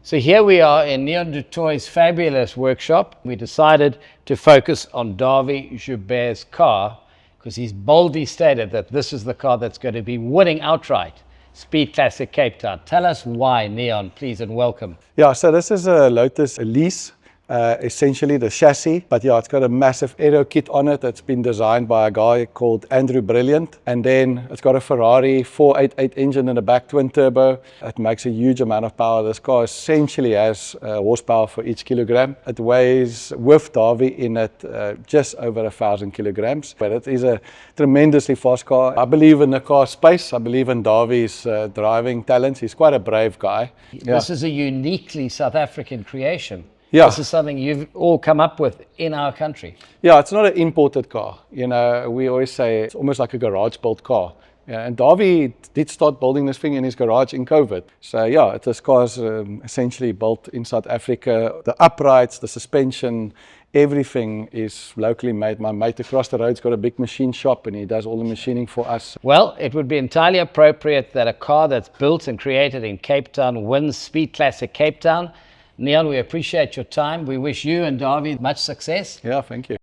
So here we are in Neon du Toit's fabulous workshop. We decided to focus on Dawie Joubert's car because he's boldly stated that this is the car that's going to be winning outright Speed Classic Cape Town. Tell us why, Neon, please, and welcome. Yeah, so this is a Lotus Elise. Essentially the chassis, but yeah, it's got a massive aero kit on it. It's been designed by a guy called Andrew Brilliant, and then it's got a Ferrari 488 engine in the back, twin turbo. It makes a huge amount of power. This car essentially has horsepower for each kilogram. It weighs, with Dawie in it, just over 1,000 kilograms, but it is a tremendously fast car. I believe in the car space. I believe in Dawie's driving talents. He's quite a brave guy. This is a uniquely South African creation. Yeah. This is something you've all come up with in our country. Yeah, it's not an imported car. You know, we always say it's almost like a garage-built car. Yeah, and Dawie did start building this thing in his garage in COVID. So yeah, this car is essentially built in South Africa. The uprights, the suspension, everything is locally made. My mate across the road's got a big machine shop and he does all the machining for us. Well, it would be entirely appropriate that a car that's built and created in Cape Town wins Speed Classic Cape Town. Neon, we appreciate your time. We wish you and Dawie much success. Yeah, thank you.